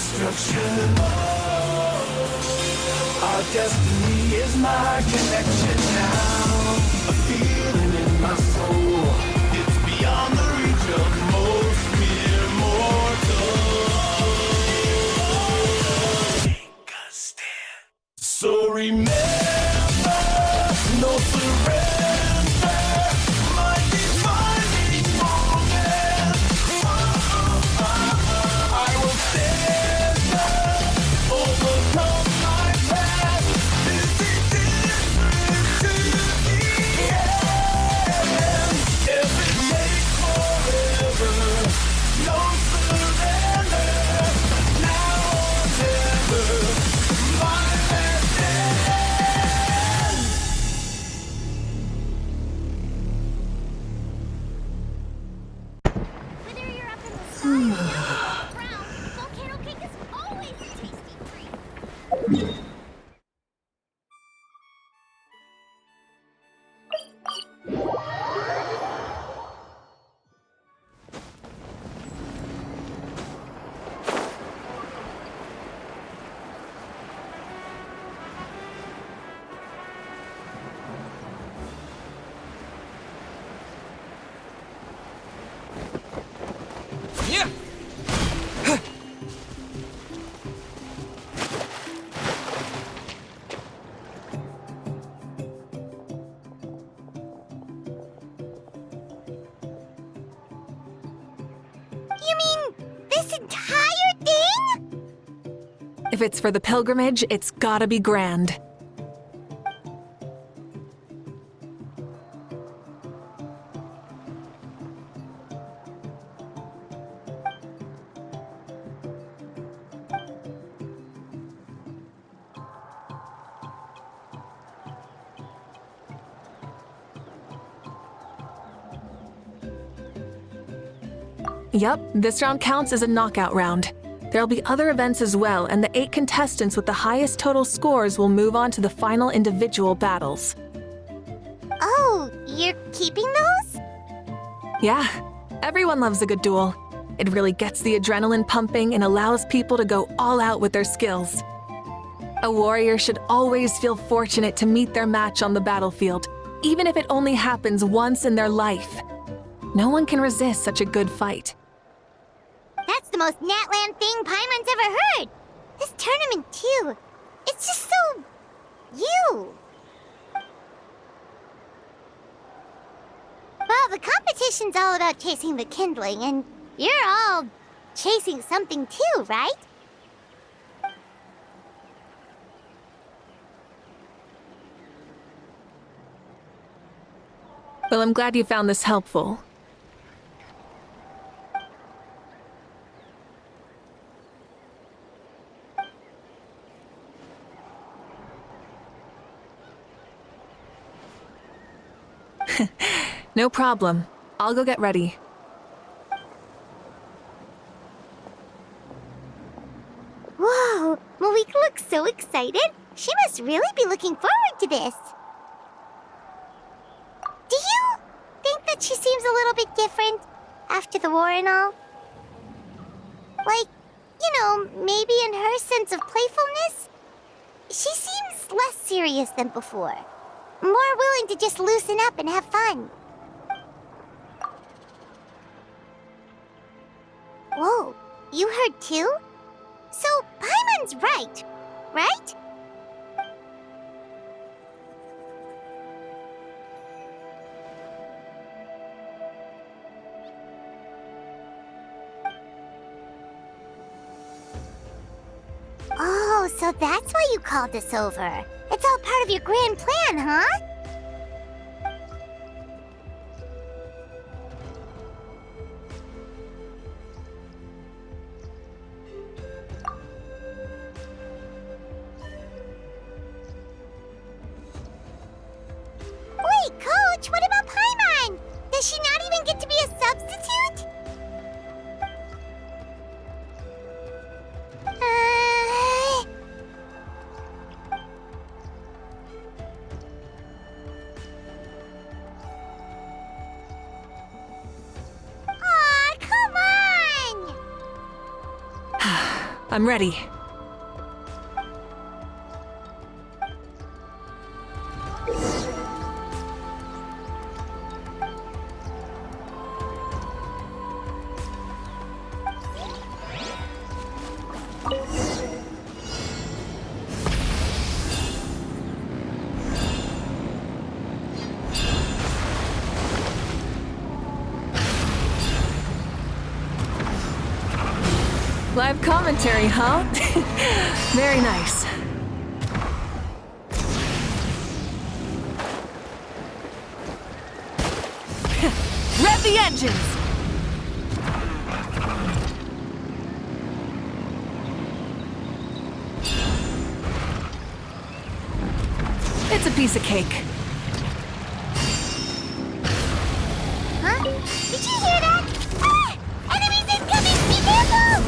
destruction. Our destiny is my connection now. A feeling in my soul. It's beyond the reach of most mere mortals. Take a stand. So remember, no surrender. My defining moment. I will stand up, overcome my past. This is different to the end. If it takes forever, no surrender. Now or never, my last stand. Whether you're up in the sky or down on the ground, volcano cake is always a tasty treat. Yeah. You mean this entire thing? If it's for the pilgrimage, it's gotta be grand. Yep, this round counts as a knockout round. There'll be other events as well, and the 8 contestants with the highest total scores will move on to the final individual battles. Oh, you're keeping those? Yeah, everyone loves a good duel. It really gets the adrenaline pumping and allows people to go all out with their skills. A warrior should always feel fortunate to meet their match on the battlefield, even if it only happens once in their life. No one can resist such a good fight. That's the most Natland thing Paimon's ever heard. This tournament, too. It's just so... you. Well, the competition's all about chasing the kindling, and you're all chasing something too, right? Well, I'm glad you found this helpful. No problem. I'll go get ready. Whoa, Malika looks so excited. She must really be looking forward to this. Do you think that she seems a little bit different after the war and all? Like, you know, maybe in her sense of playfulness? She seems less serious than before. More willing to just loosen up and have fun. Whoa, you heard too? So, Paimon's right, right? Oh, so that's why you called us over. It's all part of your grand plan, huh? Wait, Coach, what about Paimon? Does she not even get to be a substitute? I'm ready. Live commentary, huh? Very nice. Rev the engines! It's a piece of cake. Huh? Did you hear that? Ah! Enemies incoming! Be careful!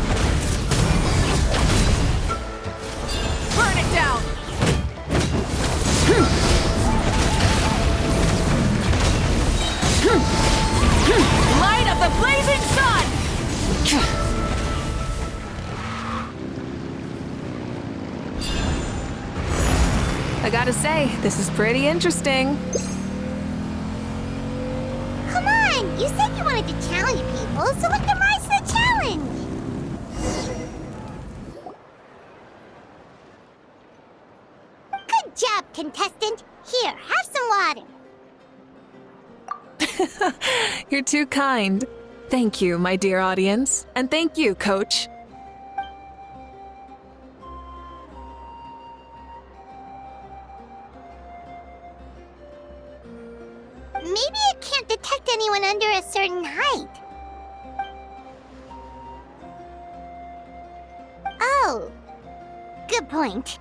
Burn it down! Light of the blazing sun! I gotta say, this is pretty interesting. Come on! You said you wanted to challenge people, so let them rise to the challenge! Good job, contestant! Here, have some water! You're too kind. Thank you, my dear audience. And thank you, Coach. Maybe it can't detect anyone under a certain height. Oh, good point.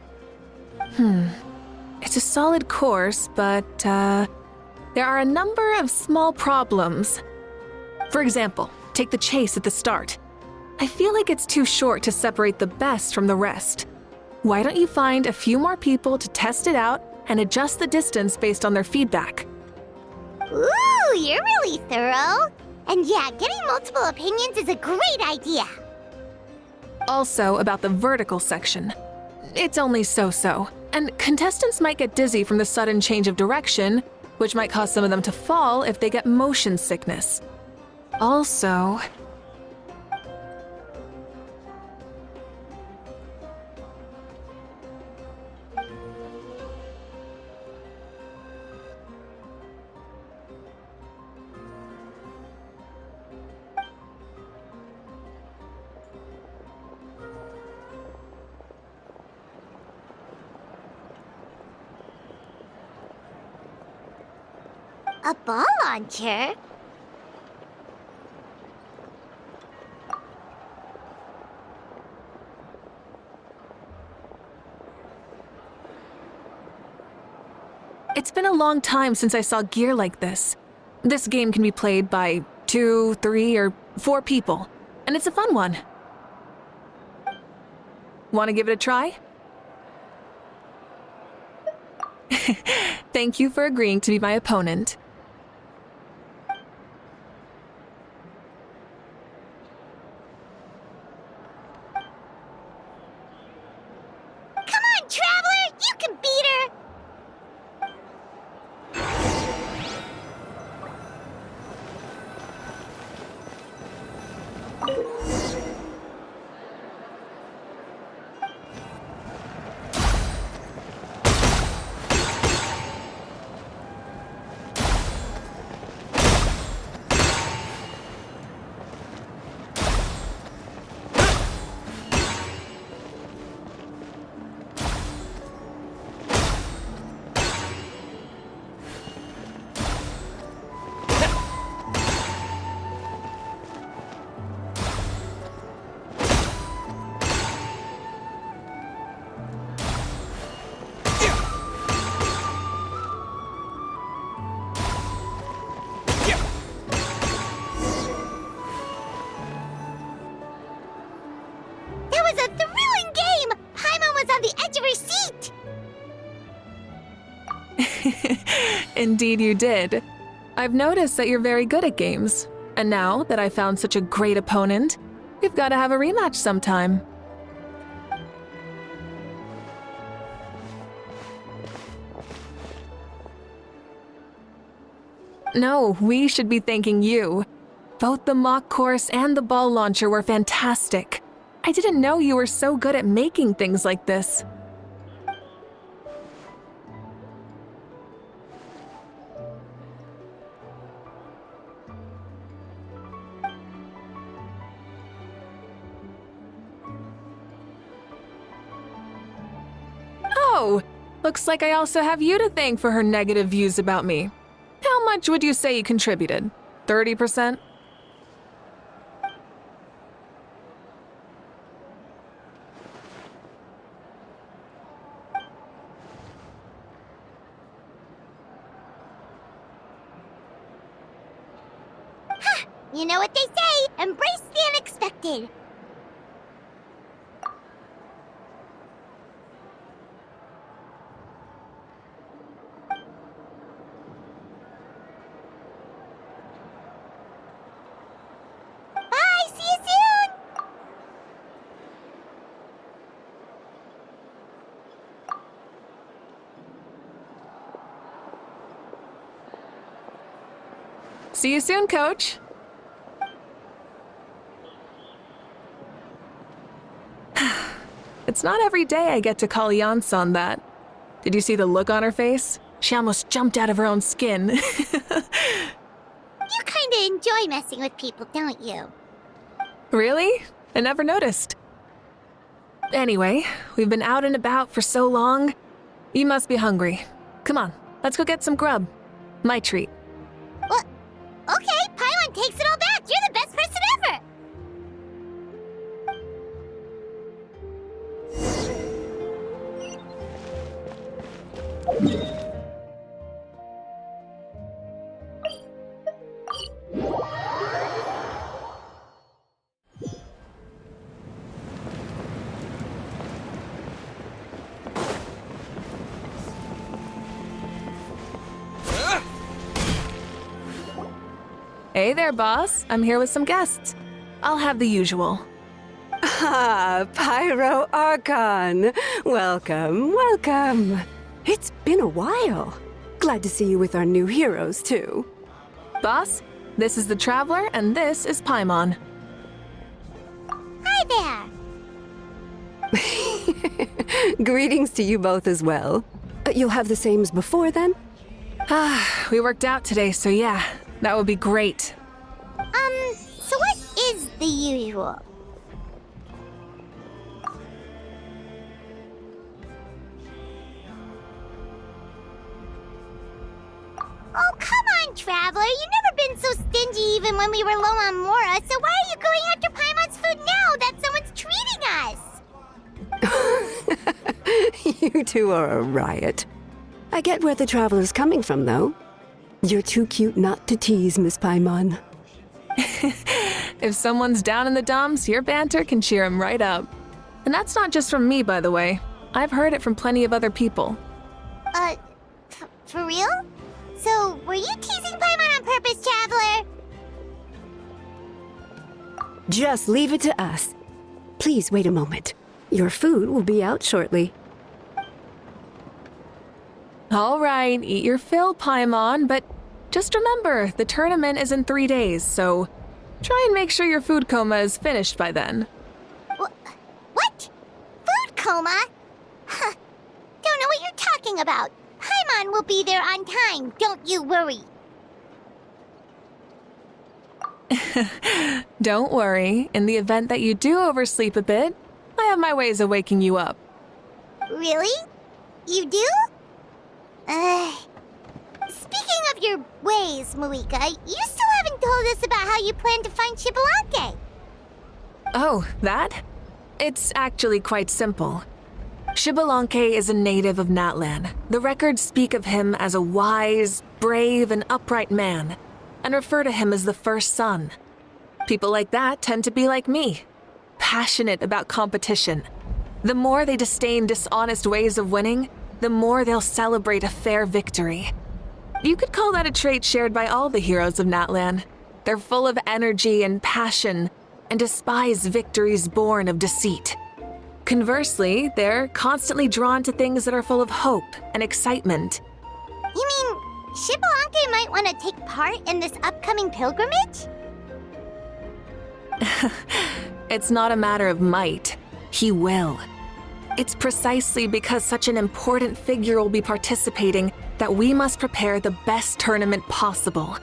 It's a solid course, but, there are a number of small problems. For example, take the chase at the start. I feel like it's too short to separate the best from the rest. Why don't you find a few more people to test it out and adjust the distance based on their feedback? Ooh, you're really thorough. And yeah, getting multiple opinions is a great idea. Also, about the vertical section. It's only so-so, and contestants might get dizzy from the sudden change of direction, which might cause some of them to fall if they get motion sickness. Also... A ball launcher? It's been a long time since I saw gear like this. This game can be played by 2, 3, or 4 people, and it's a fun one. Want to give it a try? Thank you for agreeing to be my opponent. Come on, Traveler! You can beat her! That was a thrilling game! Paimon was on the edge of her seat! Indeed you did. I've noticed that you're very good at games. And now that I found such a great opponent, we've got to have a rematch sometime. No, we should be thanking you. Both the mock course and the ball launcher were fantastic. I didn't know you were so good at making things like this. Oh, looks like I also have you to thank for her negative views about me. How much would you say you contributed? 30%? You know what they say, embrace the unexpected. Bye, see you soon! See you soon, Coach. It's not every day I get to call Yansan that. Did you see the look on her face? She almost jumped out of her own skin. You kinda enjoy messing with people, don't you? Really? I never noticed. Anyway, we've been out and about for so long. You must be hungry. Come on, let's go get some grub. My treat. What? Okay, Paimon takes it all back. You're the best person ever. Hey there, boss. I'm here with some guests. I'll have the usual. Ah, Pyro Archon. Welcome, welcome. It's been a while. Glad to see you with our new heroes, too. Boss, this is the Traveler, and this is Paimon. Hi there. Greetings to you both as well. You'll have the same as before, then? Ah, we worked out today, so yeah, that would be great. So what is the usual? Oh, come on, Traveler. You've never been so stingy even when we were low on Mora, so why are you going after Paimon's food now that someone's treating us? You two are a riot. I get where the Traveler's coming from, though. You're too cute not to tease, Miss Paimon. If someone's down in the dumps, your banter can cheer him right up. And that's not just from me, by the way. I've heard it from plenty of other people. For real? So, were you teasing Paimon on purpose, Traveler? Just leave it to us. Please wait a moment. Your food will be out shortly. All right, eat your fill, Paimon, but just remember, the tournament is in 3 days, so try and make sure your food coma is finished by then. What? Food coma? Huh. Don't know what you're talking about. Paimon will be there on time, don't you worry. Don't worry, in the event that you do oversleep a bit, I have my ways of waking you up. Really? You do? Speaking of your ways, Malika, you still haven't told us about how you plan to find Shibalanke. Oh, that? It's actually quite simple. Shibalanke is a native of Natlan. The records speak of him as a wise, brave, and upright man, and refer to him as the first son. People like that tend to be like me, passionate about competition. The more they disdain dishonest ways of winning, the more they'll celebrate a fair victory. You could call that a trait shared by all the heroes of Natlan. They're full of energy and passion, and despise victories born of deceit. Conversely, they're constantly drawn to things that are full of hope and excitement. You mean Shibalanke might want to take part in this upcoming pilgrimage? It's not a matter of might. He will. It's precisely because such an important figure will be participating that we must prepare the best tournament possible.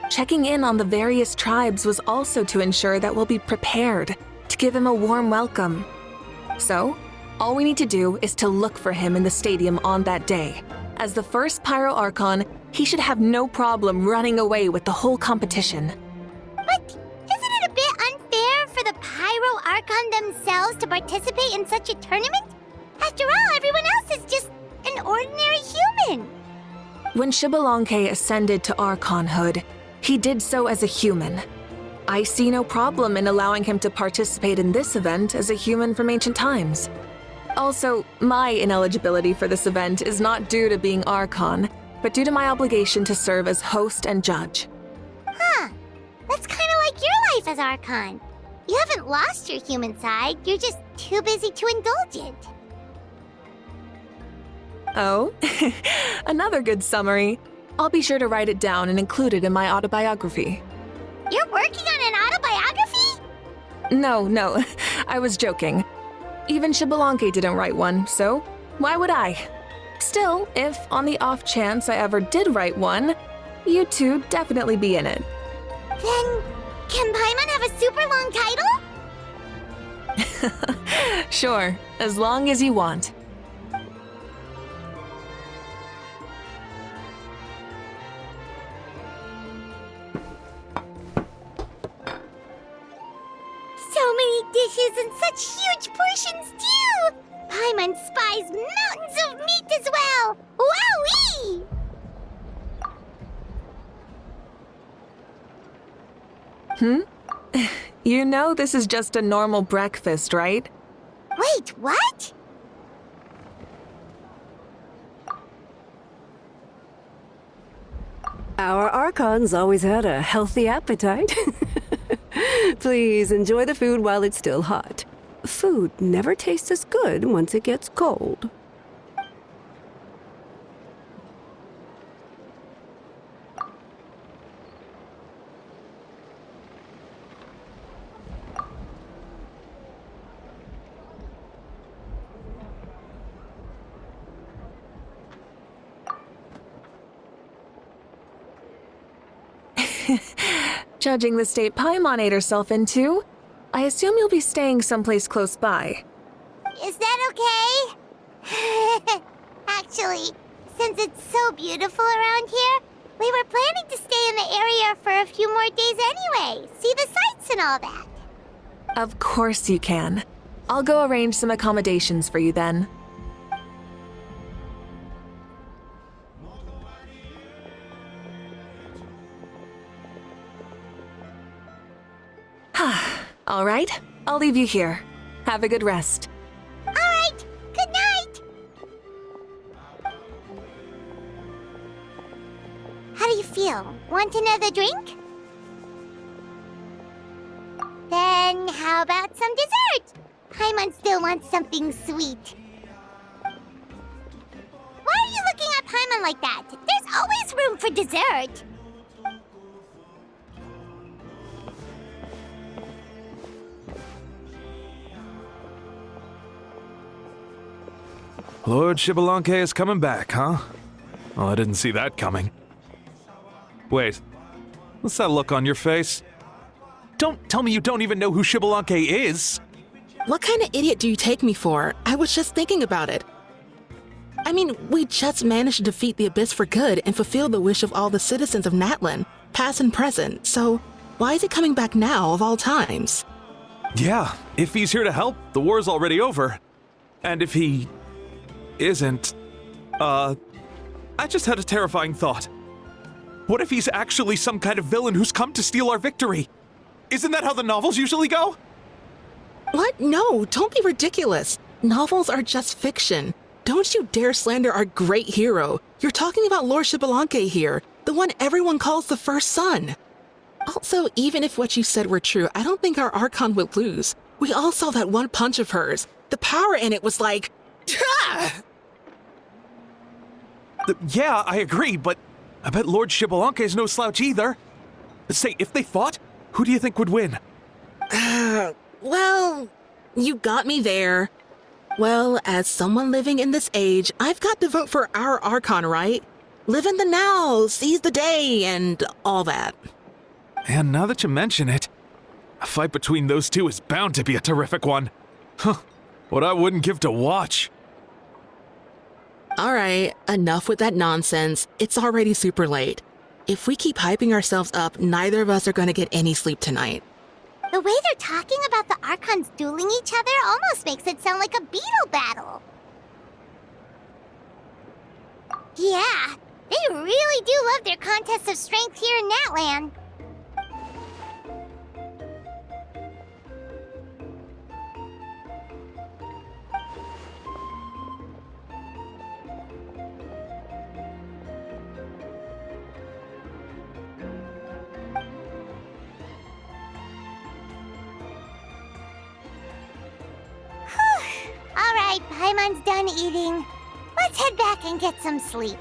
Checking in on the various tribes was also to ensure that we'll be prepared to give him a warm welcome. So, all we need to do is to look for him in the stadium on that day. As the first Pyro Archon, he should have no problem running away with the whole competition. But isn't it a bit unfair for the Pyro Archon themselves to participate in such a tournament? After all, everyone else is just an ordinary human. When Shibalanke ascended to Archonhood, he did so as a human. I see no problem in allowing him to participate in this event as a human from ancient times. Also, my ineligibility for this event is not due to being Archon, but due to my obligation to serve as host and judge. Huh. That's kind of like your life as Archon. You haven't lost your human side, you're just too busy to indulge it. Oh, another good summary. I'll be sure to write it down and include it in my autobiography. You're working on an autobiography? No, I was joking. Even Shibalanke didn't write one, so why would I? Still, if on the off chance I ever did write one, you two definitely be in it. Then, can Paimon have a super long title? Sure, as long as you want. So many dishes and such huge portions, too! Paimon spies mountains of meat as well! Wowee! You know this is just a normal breakfast, right? Wait, what? Our Archon's always had a healthy appetite. Please enjoy the food while it's still hot. Food never tastes as good once it gets cold. Judging the state Paimon ate herself into, I assume you'll be staying someplace close by. Is that okay? Actually, since it's so beautiful around here, we were planning to stay in the area for a few more days anyway. See the sights and all that. Of course you can. I'll go arrange some accommodations for you then. All right, I'll leave you here. Have a good rest. All right, good night. How do you feel? Want another drink? Then how about some dessert? Paimon still wants something sweet. Why are you looking at Paimon like that? There's always room for dessert. Lord Shibalanke is coming back, huh? Well, I didn't see that coming. Wait, what's that look on your face? Don't tell me you don't even know who Shibalanke is! What kind of idiot do you take me for? I was just thinking about it. I mean, we just managed to defeat the Abyss for good and fulfill the wish of all the citizens of Natlan, past and present, so why is he coming back now of all times? Yeah, if he's here to help, the war's already over. And if he isn't, I just had a terrifying thought. What if he's actually some kind of villain who's come to steal our victory? Isn't that how the novels usually go? What? No, don't be ridiculous. Novels are just fiction. Don't you dare slander our great hero. You're talking about Lord Shibalanke here, the one everyone calls the first son. Also, even if what you said were true, I don't think our Archon would lose. We all saw that one punch of hers. The power in it was like... Yeah, I agree, but I bet Lord Xbalanque's no slouch either. Say, if they fought, who do you think would win? Well, you got me there. Well, as someone living in this age, I've got to vote for our Archon, right? Live in the now, seize the day, and all that. And now that you mention it, a fight between those two is bound to be a terrific one. Huh, what I wouldn't give to watch. All right, enough with that nonsense. It's already super late. If we keep hyping ourselves up, neither of us are going to get any sleep tonight. The way they're talking about the Archons dueling each other almost makes it sound like a beetle battle. Yeah, they really do love their contests of strength here in Natlan. All right, Paimon's done eating. Let's head back and get some sleep.